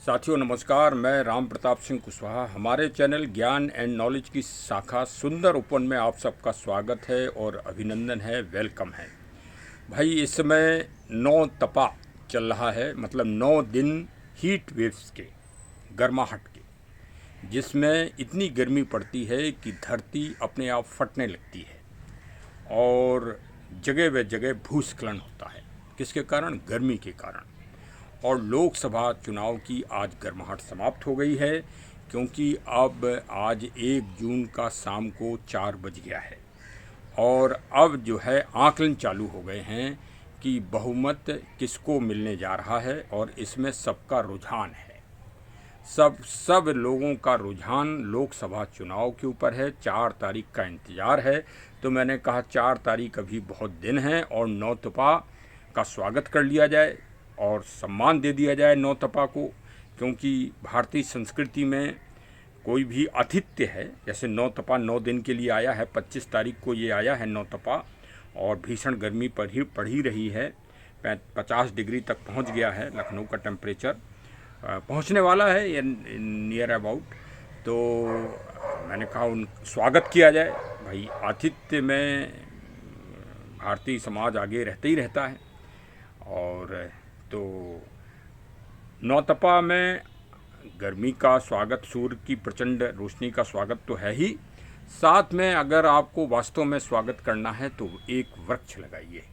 साथियों नमस्कार, मैं राम प्रताप सिंह कुशवाहा। हमारे चैनल ज्ञान एंड नॉलेज की शाखा सुंदर ओपन में आप सबका स्वागत है और अभिनंदन है, वेलकम है। भाई इस समय 9 तपा चल रहा है, मतलब 9 दिन हीट वेव्स के, गर्माहट के, जिसमें इतनी गर्मी पड़ती है कि धरती अपने आप फटने लगती है और जगह व जगह भूस्खलन होता है। किसके कारण? गर्मी के कारण। और लोकसभा चुनाव की आज गर्माहट समाप्त हो गई है, क्योंकि अब आज 1 जून का शाम को 4 बज गया है और अब जो है आकलन चालू हो गए हैं कि बहुमत किसको मिलने जा रहा है। और इसमें सबका रुझान है, सब लोगों का रुझान लोकसभा चुनाव के ऊपर है। 4 तारीख का इंतज़ार है। तो मैंने कहा 4 तारीख अभी बहुत दिन है और 9 तपा का स्वागत कर लिया जाए और सम्मान दे दिया जाए 9 तपा को, क्योंकि भारतीय संस्कृति में कोई भी आतिथ्य है। जैसे 9 तपा 9 दिन के लिए आया है, 25 तारीख को ये आया है 9 तपा, और भीषण गर्मी पड़ ही रही है। 50 डिग्री तक पहुंच गया है लखनऊ का टेम्परेचर, पहुंचने वाला है ये नियर अबाउट। तो मैंने कहा उन स्वागत किया जाए। भाई आतिथ्य में भारतीय समाज आगे रहते ही रहता है। और तो 9 तपा में गर्मी का स्वागत, सूर्य की प्रचंड रोशनी का स्वागत तो है ही, साथ में अगर आपको वास्तव में स्वागत करना है तो एक वृक्ष लगाइए।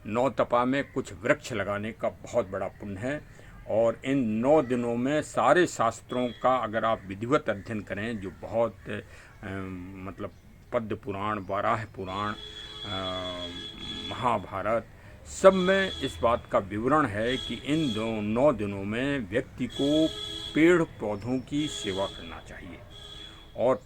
9 तपा में कुछ वृक्ष लगाने का बहुत बड़ा पुण्य है। और इन 9 दिनों में सारे शास्त्रों का अगर आप विधिवत अध्ययन करें, जो बहुत मतलब पद्म पुराण, वाराह पुराण, महाभारत, सब में इस बात का विवरण है कि इन 9 दिनों में व्यक्ति को पेड़ पौधों की सेवा करना चाहिए और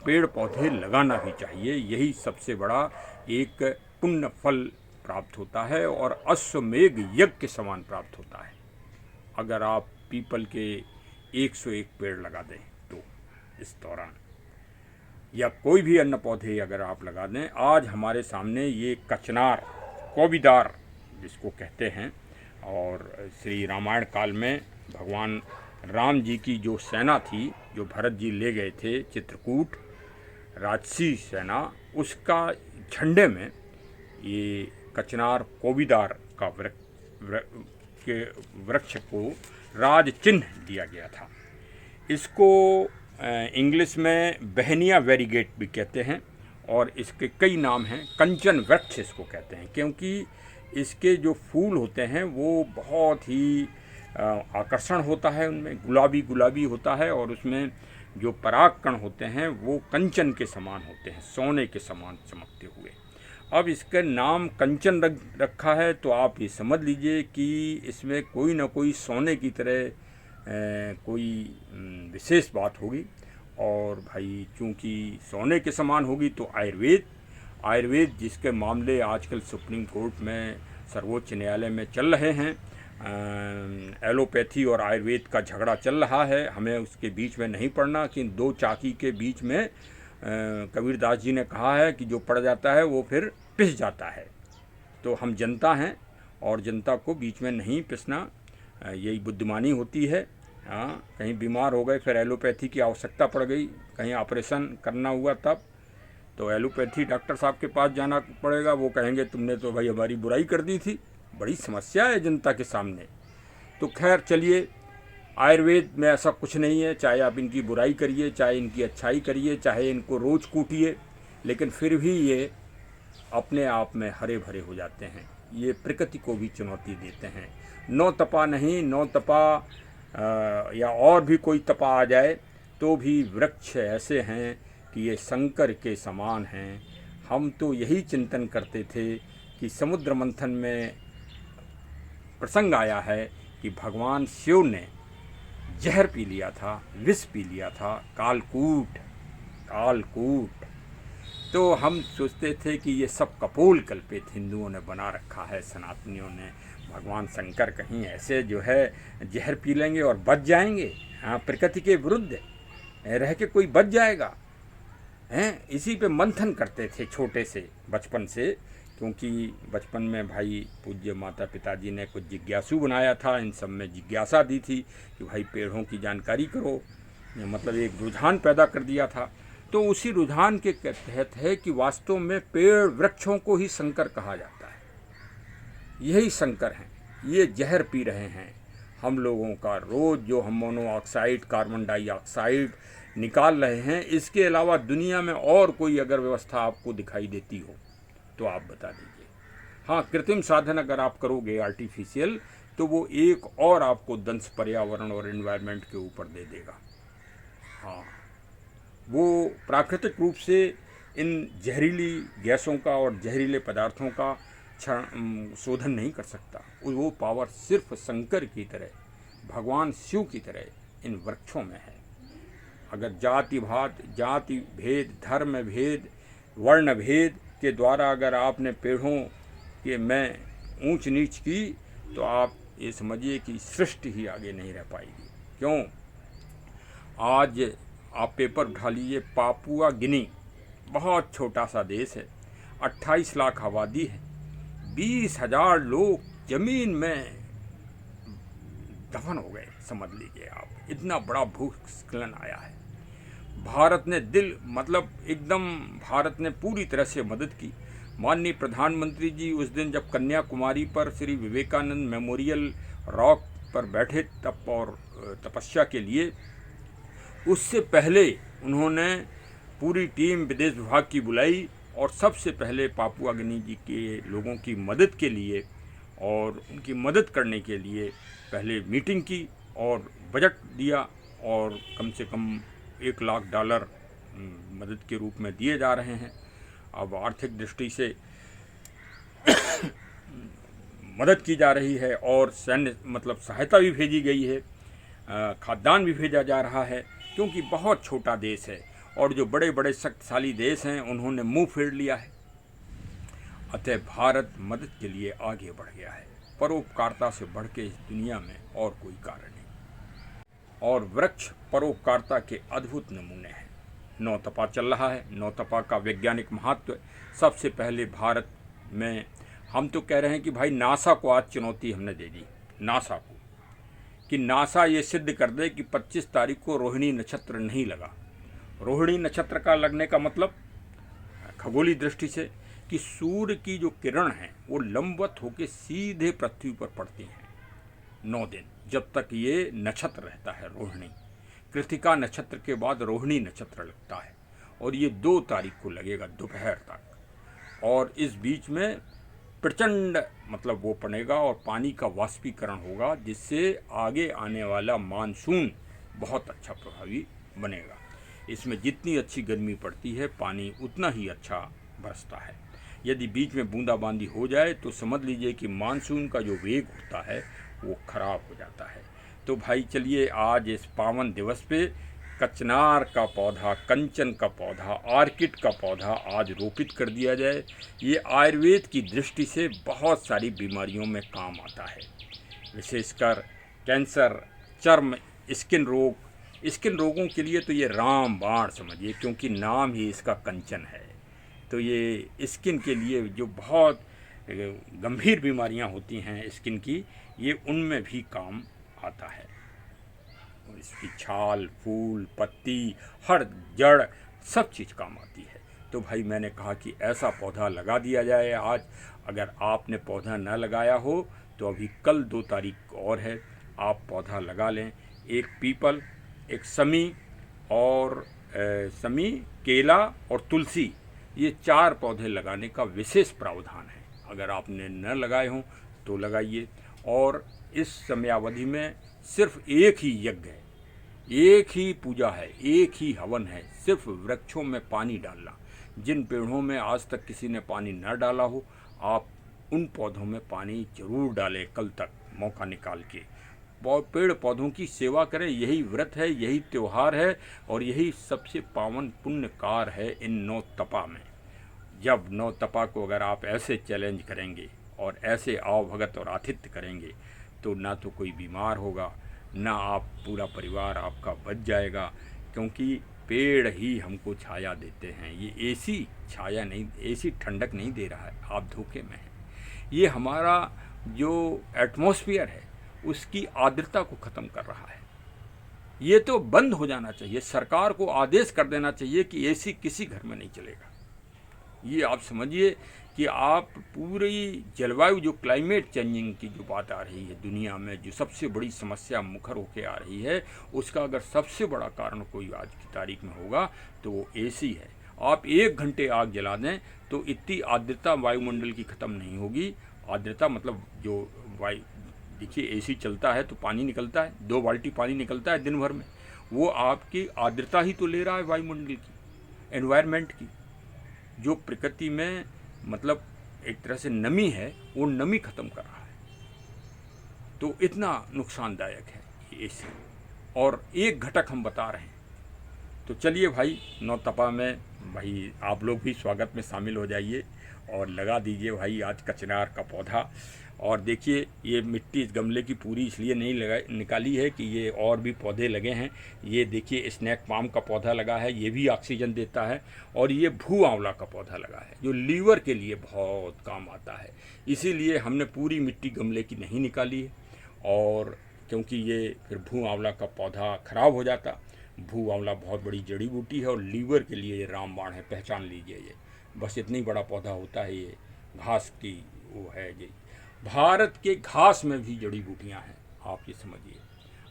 पेड़ पौधे लगाना भी चाहिए। यही सबसे बड़ा एक पुण्य फल प्राप्त होता है और अश्वमेघ यज्ञ के समान प्राप्त होता है अगर आप पीपल के 101 पेड़ लगा दें तो इस दौरान, या कोई भी अन्य पौधे अगर आप लगा दें। आज हमारे सामने ये कचनार, कोविदार जिसको कहते हैं, और श्री रामायण काल में भगवान राम जी की जो सेना थी, जो भरत जी ले गए थे चित्रकूट, राजसी सेना, उसका झंडे में ये कचनार कोविदार का वृक्ष को राज चिन्ह दिया गया था। इसको इंग्लिश में बहनिया वेरीगेट भी कहते हैं और इसके कई नाम हैं। कंचन वृक्ष इसको कहते हैं, क्योंकि इसके जो फूल होते हैं वो बहुत ही आकर्षण होता है, उनमें गुलाबी गुलाबी होता है, और उसमें जो परागकण होते हैं वो कंचन के समान होते हैं, सोने के समान चमकते हुए। अब इसका नाम कंचन रखा है तो आप ये समझ लीजिए कि इसमें कोई ना कोई सोने की तरह कोई विशेष बात होगी। और भाई चूँकि सोने के समान होगी तो आयुर्वेद जिसके मामले आजकल सुप्रीम कोर्ट में, सर्वोच्च न्यायालय में चल रहे हैं, एलोपैथी और आयुर्वेद का झगड़ा चल रहा है। हमें उसके बीच में नहीं पड़ना कि 2 चाकी के बीच में कबीरदास जी ने कहा है कि जो पड़ जाता है वो फिर पिस जाता है। तो हम जनता हैं और जनता को बीच में नहीं पिसना, यही बुद्धिमानी होती है। हाँ, कहीं बीमार हो गए फिर एलोपैथी की आवश्यकता पड़ गई, कहीं ऑपरेशन करना हुआ तब, तो एलोपैथी डॉक्टर साहब के पास जाना पड़ेगा। वो कहेंगे तुमने तो भाई हमारी बुराई कर दी थी। बड़ी समस्या है जनता के सामने। तो खैर चलिए, आयुर्वेद में ऐसा कुछ नहीं है, चाहे आप इनकी बुराई करिए, चाहे इनकी अच्छाई करिए, चाहे इनको रोज़ कूटिए, लेकिन फिर भी ये अपने आप में हरे भरे हो जाते हैं। ये प्रकृति को भी चुनौती देते हैं। 9 तपा नहीं, 9 तपा या और भी कोई तपा आ जाए तो भी वृक्ष ऐसे हैं कि ये शंकर के समान हैं। हम तो यही चिंतन करते थे कि समुद्र मंथन में प्रसंग आया है कि भगवान शिव ने जहर पी लिया था, विष पी लिया था, कालकूट। तो हम सोचते थे कि ये सब कपोल कल्पित हिंदुओं ने बना रखा है, सनातनियों ने। भगवान शंकर कहीं ऐसे जो है जहर पी लेंगे और बच जाएंगे? हाँ, प्रकृति के विरुद्ध रह के कोई बच जाएगा? हैं? इसी पे मंथन करते थे छोटे से बचपन से क्योंकि बचपन में भाई पूज्य माता पिताजी ने कुछ जिज्ञासु बनाया था, इन सब में जिज्ञासा दी थी कि भाई पेड़ों की जानकारी करो, मतलब एक रुझान पैदा कर दिया था। तो उसी रुझान के तहत है कि वास्तव में पेड़ वृक्षों को ही संकर कहा जाता है। यही संकर हैं, ये जहर पी रहे हैं हम लोगों का। रोज़ जो हम मोनोऑक्साइड, कार्बन डाइऑक्साइड निकाल रहे हैं, इसके अलावा दुनिया में और कोई अगर व्यवस्था आपको दिखाई देती हो तो आप बता दीजिए। हाँ, कृत्रिम साधन अगर आप करोगे आर्टिफिशियल, तो वो एक और आपको दंश पर्यावरण और एनवायरनमेंट के ऊपर दे देगा। हाँ, वो प्राकृतिक रूप से इन जहरीली गैसों का और जहरीले पदार्थों का शोधन नहीं कर सकता। वो पावर सिर्फ शंकर की तरह, भगवान शिव की तरह इन वृक्षों में है। अगर जाति भेद, धर्म भेद, वर्ण भेद के द्वारा अगर आपने पेड़ों के में ऊंच नीच की, तो आप ये समझिए कि सृष्टि ही आगे नहीं रह पाएगी। क्यों? आज आप पेपर उठा लीजिए, पापुआ गिनी बहुत छोटा सा देश है, 28 लाख आबादी है, 20,000 लोग जमीन में दफन हो गए, समझ लीजिए आप, इतना बड़ा भूस्खलन आया है। भारत ने भारत ने पूरी तरह से मदद की। माननीय प्रधानमंत्री जी उस दिन जब कन्याकुमारी पर श्री विवेकानंद मेमोरियल रॉक पर बैठे तब और तपस्या के लिए, उससे पहले उन्होंने पूरी टीम विदेश विभाग की बुलाई और सबसे पहले पापुआ गिनी जी के लोगों की मदद के लिए और उनकी मदद करने के लिए पहले मीटिंग की और बजट दिया, और कम से कम $1 लाख मदद के रूप में दिए जा रहे हैं। अब आर्थिक दृष्टि से मदद की जा रही है और सैन्य सहायता भी भेजी गई है, खाद्यान्न भी भेजा जा रहा है, क्योंकि बहुत छोटा देश है और जो बड़े बड़े शक्तिशाली देश हैं उन्होंने मुंह फेर लिया है। अतः भारत मदद के लिए आगे बढ़ गया है। परोपकारता से बढ़ के इस दुनिया में और कोई कारण नहीं, और वृक्ष परोपकारता के अद्भुत नमूने हैं। नौतपा चल रहा है। नौतपा का वैज्ञानिक महत्व सबसे पहले भारत में, हम तो कह रहे हैं कि भाई नासा को आज चुनौती हमने दे दी, नासा को, कि नासा ये सिद्ध कर दे कि 25 तारीख को रोहिणी नक्षत्र नहीं लगा। रोहिणी नक्षत्र का लगने का मतलब खगोलीय दृष्टि से कि सूर्य की जो किरण है वो लंबवत होकर सीधे पृथ्वी पर पड़ती हैं 9 दिन, जब तक ये नक्षत्र रहता है रोहिणी। कृतिका नक्षत्र के बाद रोहिणी नक्षत्र लगता है और ये 2 तारीख को लगेगा दोपहर तक, और इस बीच में प्रचंड वो पड़ेगा और पानी का वाष्पीकरण होगा, जिससे आगे आने वाला मानसून बहुत अच्छा प्रभावी बनेगा। इसमें जितनी अच्छी गर्मी पड़ती है पानी उतना ही अच्छा बरसता है। यदि बीच में बूंदाबांदी हो जाए तो समझ लीजिए कि मानसून का जो वेग होता है वो खराब हो जाता है। तो भाई चलिए आज इस पावन दिवस पे कचनार का पौधा, कंचन का पौधा, आर्किड का पौधा आज रोपित कर दिया जाए। ये आयुर्वेद की दृष्टि से बहुत सारी बीमारियों में काम आता है, विशेषकर कैंसर, चर्म, स्किन रोगों के लिए तो ये रामबाण समझिए, क्योंकि नाम ही इसका कंचन है। तो ये स्किन के लिए जो बहुत गंभीर बीमारियां होती हैं स्किन की, ये उनमें भी काम आता है। इसकी छाल, फूल, पत्ती, हर जड़ सब चीज़ काम आती है। तो भाई मैंने कहा कि ऐसा पौधा लगा दिया जाए आज। अगर आपने पौधा न लगाया हो तो अभी कल 2 तारीख और है, आप पौधा लगा लें। एक पीपल, एक समी और केला और तुलसी, ये 4 पौधे लगाने का विशेष प्रावधान है। अगर आपने न लगाए हों तो लगाइए। और इस समयावधि में सिर्फ एक ही यज्ञ है, एक ही पूजा है, एक ही हवन है, सिर्फ वृक्षों में पानी डालना। जिन पेड़ों में आज तक किसी ने पानी न डाला हो, आप उन पौधों में पानी जरूर डालें कल तक मौका निकाल के। पेड़ पौधों की सेवा करें, यही व्रत है, यही त्यौहार है और यही सबसे पावन पुण्य कार्य है इन 9 तपा में। जब 9 तपा को अगर आप ऐसे चैलेंज करेंगे और ऐसे आवभगत और आतिथ्य करेंगे तो ना तो कोई बीमार होगा, ना आप पूरा परिवार आपका बच जाएगा, क्योंकि पेड़ ही हमको छाया देते हैं। ये एसी छाया नहीं, एसी ठंडक नहीं दे रहा है, आप धोखे में हैं। ये हमारा जो एटमॉस्फेयर है उसकी आर्द्रता को ख़त्म कर रहा है। ये तो बंद हो जाना चाहिए, सरकार को आदेश कर देना चाहिए कि एसी किसी घर में नहीं चलेगा। ये आप समझिए कि आप पूरी जलवायु जो क्लाइमेट चेंजिंग की जो बात आ रही है दुनिया में, जो सबसे बड़ी समस्या मुखर होकर आ रही है, उसका अगर सबसे बड़ा कारण कोई आज की तारीख में होगा तो वो एसी है। आप 1 घंटे आग जला दें तो इतनी आर्द्रता वायुमंडल की ख़त्म नहीं होगी। आर्द्रता मतलब जो वायु, देखिए एसी चलता है तो पानी निकलता है, 2 बाल्टी पानी निकलता है दिन भर में, वो आपकी आर्द्रता ही तो ले रहा है वायुमंडल की, एनवायरनमेंट की। जो प्रकृति में मतलब एक तरह से नमी है, वो नमी ख़त्म कर रहा है। तो इतना नुकसानदायक है ये एसी, और एक घटक हम बता रहे हैं। तो चलिए भाई, नौतपा में भाई आप लोग भी स्वागत में शामिल हो जाइए और लगा दीजिए भाई आज कचनार का पौधा। और देखिए ये मिट्टी इस गमले की पूरी इसलिए नहीं निकाली है कि ये और भी पौधे लगे हैं। ये देखिए स्नैक पाम का पौधा लगा है, ये भी ऑक्सीजन देता है। और ये भू आंवला का पौधा लगा है जो लीवर के लिए बहुत काम आता है। इसीलिए हमने पूरी मिट्टी गमले की नहीं निकाली है, और क्योंकि ये फिर भू आंवला का पौधा खराब हो जाता। भू आंवला बहुत बड़ी जड़ी बूटी है और लीवर के लिए ये रामबाण है, पहचान लीजिए। ये बस इतना ही बड़ा पौधा होता है, ये घास की वो है। ये भारत के घास में भी जड़ी बूटियाँ हैं, आप ये समझिए।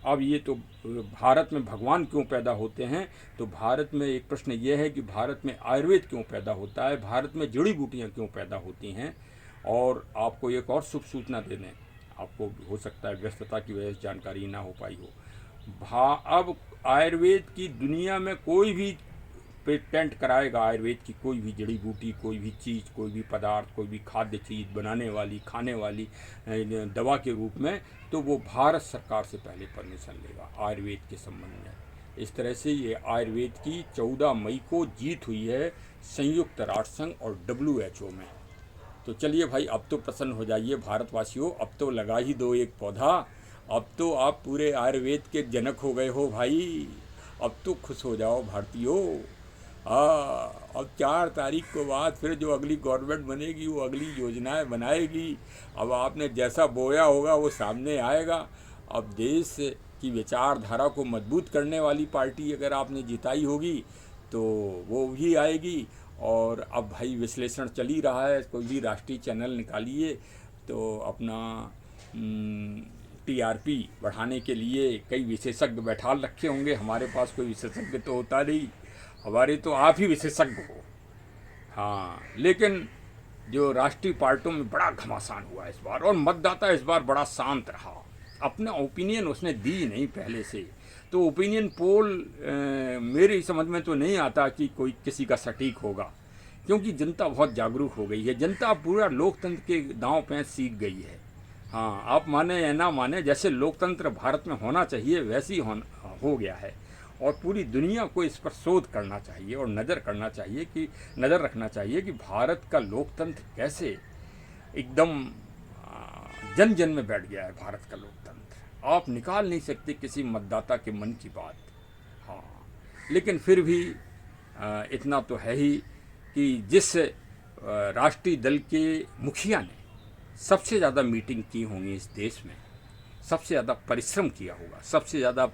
अब ये तो भारत में भगवान क्यों पैदा होते हैं, तो भारत में एक प्रश्न ये है कि भारत में आयुर्वेद क्यों पैदा होता है, भारत में जड़ी बूटियाँ क्यों पैदा होती हैं। और आपको एक और शुभ सूचना दे दें, आपको हो सकता है व्यस्तता की वजह से जानकारी ना हो पाई हो। अब आयुर्वेद की दुनिया में कोई भी पेटेंट कराएगा आयुर्वेद की कोई भी जड़ी बूटी, कोई भी चीज़, कोई भी पदार्थ, कोई भी खाद्य चीज़ बनाने वाली, खाने वाली दवा के रूप में, तो वो भारत सरकार से पहले परमिशन लेगा आयुर्वेद के संबंध में। इस तरह से ये आयुर्वेद की 14 मई को जीत हुई है संयुक्त राष्ट्र संघ और WHO में। तो चलिए भाई, अब तो प्रसन्न हो जाइए भारतवासियों, अब तो लगा ही दो एक पौधा। अब तो आप पूरे आयुर्वेद के जनक हो गए हो भाई, अब तो खुश हो जाओ भारतीयों। अब 4 तारीख को बाद फिर जो अगली गवर्नमेंट बनेगी वो अगली योजनाएं बनाएगी। अब आपने जैसा बोया होगा वो सामने आएगा। अब देश की विचारधारा को मजबूत करने वाली पार्टी अगर आपने जिताई होगी तो वो भी आएगी। और अब भाई विश्लेषण चल ही रहा है, कोई भी राष्ट्रीय चैनल निकालिए तो अपना TRP बढ़ाने के लिए कई विशेषज्ञ बैठा रखे होंगे। हमारे पास कोई विशेषज्ञ तो होता नहीं, हमारे तो आप ही विशेषज्ञ हो। हाँ, लेकिन जो राष्ट्रीय पार्टियों में बड़ा घमासान हुआ इस बार, और मतदाता इस बार बड़ा शांत रहा। अपना ओपिनियन उसने दी नहीं पहले से। तो ओपिनियन पोल मेरी समझ में तो नहीं आता कि कोई किसी का सटीक होगा, क्योंकि जनता बहुत जागरूक हो गई है। जनता पूरा लोकतंत्र के दांव पे सीख गई है। हाँ, आप माने या ना माने, जैसे लोकतंत्र भारत में होना चाहिए वैसे ही हो गया है। और पूरी दुनिया को इस पर शोध करना चाहिए और नज़र रखना चाहिए कि भारत का लोकतंत्र कैसे एकदम जन जन में बैठ गया है। भारत का लोकतंत्र आप निकाल नहीं सकते किसी मतदाता के मन की बात। हाँ, लेकिन फिर भी इतना तो है ही कि जिस राष्ट्रीय दल के मुखिया ने सबसे ज़्यादा मीटिंग की होंगी इस देश में, सबसे ज़्यादा परिश्रम किया होगा, सबसे ज़्यादा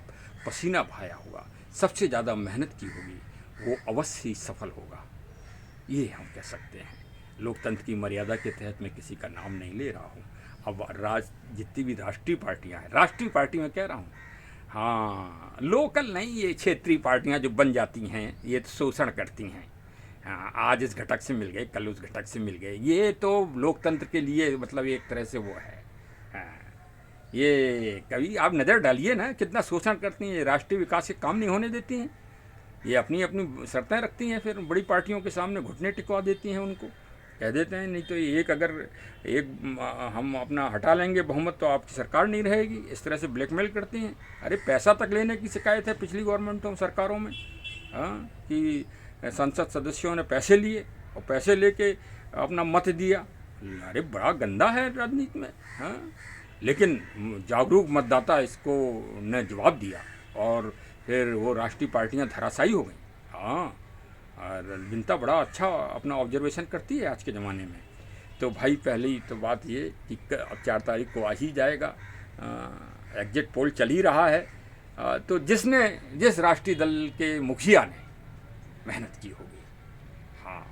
पसीना बहाया होगा, सबसे ज़्यादा मेहनत की होगी, वो अवश्य ही सफल होगा। ये हम कह सकते हैं। लोकतंत्र की मर्यादा के तहत मैं किसी का नाम नहीं ले रहा हूँ। अब जितनी भी राष्ट्रीय पार्टियाँ हैं, राष्ट्रीय पार्टी में कह रहा हूँ, हाँ, लोकल नहीं, ये क्षेत्रीय पार्टियाँ जो बन जाती हैं ये तो शोषण करती हैं। हाँ, आज इस घटक से मिल गए, कल उस घटक से मिल गए। ये तो लोकतंत्र के लिए मतलब एक तरह से वो है। हाँ, ये कभी आप नज़र डालिए ना, कितना शोषण करती हैं, राष्ट्रीय विकास के काम नहीं होने देती हैं। ये अपनी अपनी शर्तें रखती हैं, फिर बड़ी पार्टियों के सामने घुटने टिकवा देती हैं, उनको कह देते हैं नहीं तो हम अपना हटा लेंगे बहुमत तो आपकी सरकार नहीं रहेगी। इस तरह से ब्लैकमेल करती हैं। अरे पैसा तक लेने की शिकायत है पिछली गवर्नमेंटों सरकारों में। हाँ, कि संसद सदस्यों ने पैसे लिए और पैसे लेके अपना मत दिया। अरे बड़ा गंदा है राजनीति में। हाँ, लेकिन जागरूक मतदाता इसको ने जवाब दिया और फिर वो राष्ट्रीय पार्टियां धराशायी हो गई। हाँ, और जनता बड़ा अच्छा अपना ऑब्जर्वेशन करती है आज के ज़माने में। तो भाई पहले ही तो बात ये कि अब 4 तारीख को आ ही जाएगा, एग्जिट पोल चल ही रहा है। तो जिस राष्ट्रीय दल के मुखिया ने मेहनत की होगी, हाँ,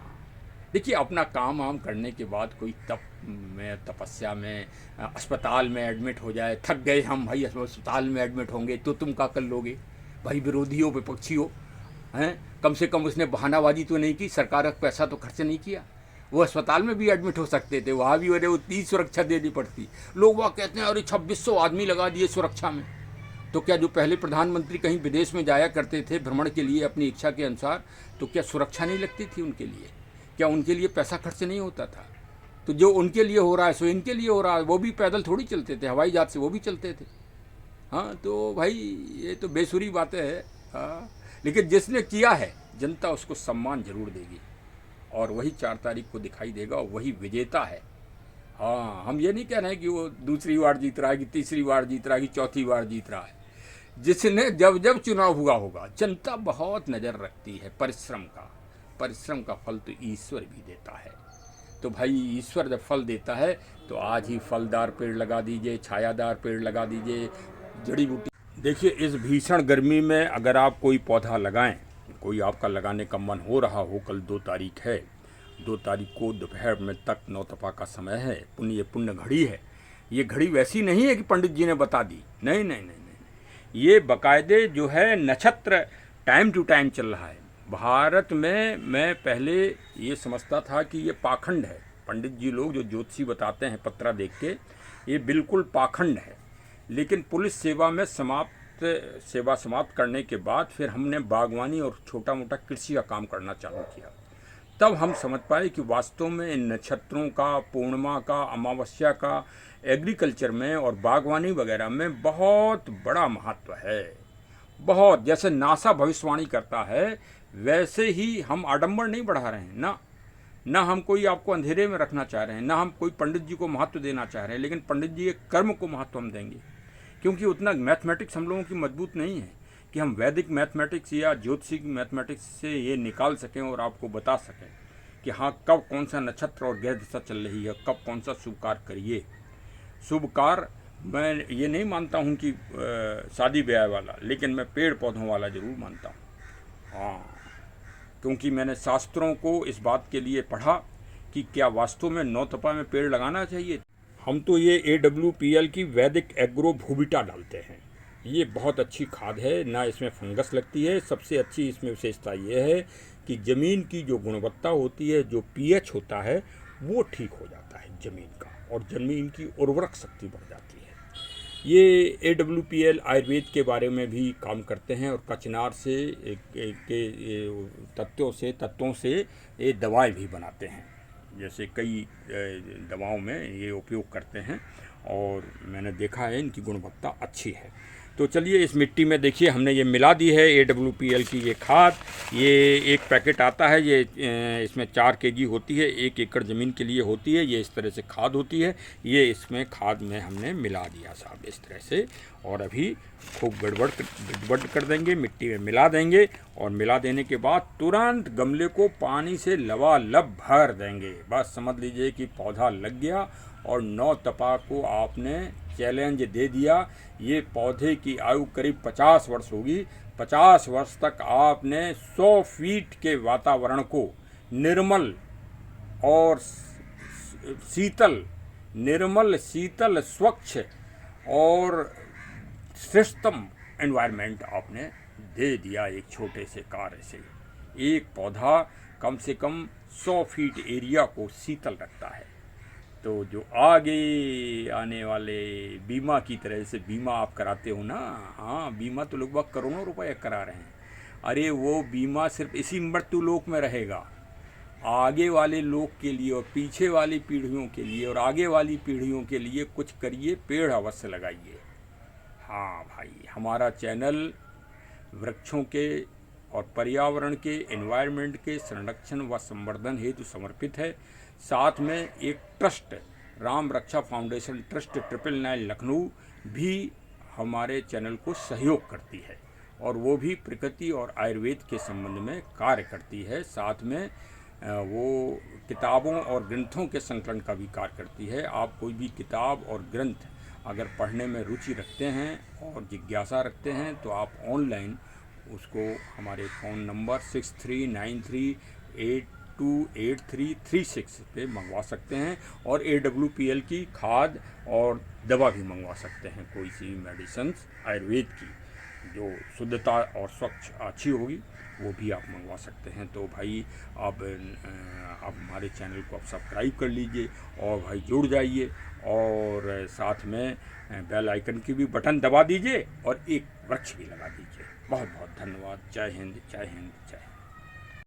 देखिए अपना काम वाम करने के बाद कोई तपस्या में अस्पताल में एडमिट हो जाए, थक गए हम भाई अस्पताल में एडमिट होंगे, तो तुम क्या कर लोगे भाई? विरोधी हो विपक्षी हो, हैं, कम से कम उसने बहानाबाजी तो नहीं की, सरकार का पैसा तो खर्च नहीं किया। वो अस्पताल में भी एडमिट हो सकते थे, वहाँ भी अरे उतनी सुरक्षा देनी पड़ती। लोग वहाँ कहते हैं अरे 2600 आदमी लगा दिए सुरक्षा में। तो क्या जो पहले प्रधानमंत्री कहीं विदेश में जाया करते थे भ्रमण के लिए अपनी इच्छा के अनुसार, तो क्या सुरक्षा नहीं लगती थी उनके लिए? क्या उनके लिए पैसा खर्च नहीं होता था? तो जो उनके लिए हो रहा है सो इनके लिए हो रहा है। वो भी पैदल थोड़ी चलते थे, हवाई जहाज से वो भी चलते थे। हाँ, तो भाई ये तो बेसुरी बातें हैं। हाँ, लेकिन जिसने किया है जनता उसको सम्मान जरूर देगी, और वही 4 तारीख को दिखाई देगा, और वही विजेता है। हाँ, हम ये नहीं कह रहे हैं कि वो दूसरी बार जीत रहा है, कि तीसरी बार जीत रहा है, कि चौथी बार जीत रहा है। जिसने जब जब चुनाव हुआ होगा, जनता बहुत नज़र रखती है परिश्रम का फल तो ईश्वर भी देता है। तो भाई ईश्वर जब फल देता है तो आज ही फलदार पेड़ लगा दीजिए, छायादार पेड़ लगा दीजिए, जड़ी बूटी। देखिए इस भीषण गर्मी में अगर आप कोई पौधा लगाएं, कोई आपका लगाने का मन हो रहा हो, कल 2 तारीख है, 2 तारीख को दोपहर में तक नौतपा का समय है, पुण्य घड़ी है। ये घड़ी वैसी नहीं है कि पंडित जी ने बता दी, नहीं नहीं नहीं नहीं, ये बाकायदे जो है नक्षत्र टाइम टू टाइम चल रहा है। भारत में मैं पहले ये समझता था कि ये पाखंड है, पंडित जी लोग जो ज्योतिषी बताते हैं पत्रा देख के, ये बिल्कुल पाखंड है। लेकिन पुलिस सेवा में सेवा समाप्त करने के बाद फिर हमने बागवानी और छोटा मोटा कृषि का काम करना चालू किया। तब हम समझ पाए कि वास्तव में इन नक्षत्रों का, पूर्णिमा का, अमावस्या का एग्रीकल्चर में और बागवानी वगैरह में बहुत बड़ा महत्व है। बहुत, जैसे नासा भविष्यवाणी करता है वैसे ही हम आडंबर नहीं बढ़ा रहे हैं ना हम कोई आपको अंधेरे में रखना चाह रहे हैं, ना हम कोई पंडित जी को महत्व देना चाह रहे हैं, लेकिन पंडित जी के कर्म को महत्व हम देंगे, क्योंकि उतना मैथमेटिक्स हम लोगों की मजबूत नहीं है कि हम वैदिक मैथमेटिक्स या ज्योतिषी मैथमेटिक्स से ये निकाल सकें और आपको बता सकें कि हाँ कब कौन सा नक्षत्र और ग्रह दिशा चल रही है, कब कौन सा शुभ कार्य करिए। शुभ कार्य मैं ये नहीं मानता हूँ कि शादी ब्याह वाला, लेकिन मैं पेड़ पौधों वाला ज़रूर मानता हूँ। हाँ, क्योंकि मैंने शास्त्रों को इस बात के लिए पढ़ा कि क्या वास्तव में नौतपा में पेड़ लगाना चाहिए। हम तो ये AWPL की वैदिक एग्रो भूबिटा डालते हैं, ये बहुत अच्छी खाद है, ना इसमें फंगस लगती है। सबसे अच्छी इसमें विशेषता ये है कि ज़मीन की जो गुणवत्ता होती है, जो pH होता है, वो ठीक हो जाता है ज़मीन का, और ज़मीन की उर्वरक शक्ति बढ़ जाती है। ये AWPL आयुर्वेद के बारे में भी काम करते हैं, और कचनार से तत्वों से ये दवाएं भी बनाते हैं, जैसे कई दवाओं में ये उपयोग करते हैं, और मैंने देखा है इनकी गुणवत्ता अच्छी है। तो चलिए इस मिट्टी में देखिए हमने ये मिला दी है AWPL की ये खाद। ये एक पैकेट आता है, ये इसमें 4 kg होती है, 1 एकड़ ज़मीन के लिए होती है। ये इस तरह से खाद होती है, ये इसमें खाद में हमने मिला दिया साहब इस तरह से, और अभी खूब गड़बड़ कर देंगे, मिट्टी में मिला देंगे, और मिला देने के बाद तुरंत गमले को पानी से लबालब भर देंगे। बस समझ लीजिए कि पौधा लग गया, और नौतपा को आपने चैलेंज दे दिया। ये पौधे की आयु करीब 50 वर्ष होगी। 50 वर्ष तक आपने 100 फीट के वातावरण को निर्मल और शीतल स्वच्छ और श्रेष्ठतम एनवायरनमेंट आपने दे दिया एक छोटे से कार्य से। एक पौधा कम से कम 100 फीट एरिया को शीतल रखता है। तो जो आगे आने वाले बीमा की तरह से बीमा आप कराते हो ना, हाँ, बीमा तो लोग करोड़ों रुपए करा रहे हैं। अरे वो बीमा सिर्फ इसी मृत्यु लोक में रहेगा, आगे वाले लोग के लिए और पीछे वाली पीढ़ियों के लिए और आगे वाली पीढ़ियों के लिए कुछ करिए, पेड़ अवश्य लगाइए। हाँ भाई, हमारा चैनल वृक्षों के और पर्यावरण के, एनवायरनमेंट के संरक्षण व संवर्धन हेतु समर्पित है। साथ में एक ट्रस्ट, राम रक्षा फाउंडेशन ट्रस्ट 999 लखनऊ भी हमारे चैनल को सहयोग करती है, और वो भी प्रकृति और आयुर्वेद के संबंध में कार्य करती है। साथ में वो किताबों और ग्रंथों के संकलन का भी कार्य करती है। आप कोई भी किताब और ग्रंथ अगर पढ़ने में रुचि रखते हैं और जिज्ञासा रखते हैं तो आप ऑनलाइन उसको हमारे फ़ोन नंबर 6393828336 पे मंगवा सकते हैं और AWPL की खाद और दवा भी मंगवा सकते हैं। कोई सी मेडिसिन्स आयुर्वेद की जो शुद्धता और स्वच्छ अच्छी होगी वो भी आप मंगवा सकते हैं। तो भाई आप हमारे चैनल को आप सब्सक्राइब कर लीजिए और भाई जुड़ जाइए और साथ में बेल आइकन की भी बटन दबा दीजिए और एक वृक्ष भी लगा दीजिए। बहुत बहुत धन्यवाद। जय हिंद, जय हिंद, जय हिंद।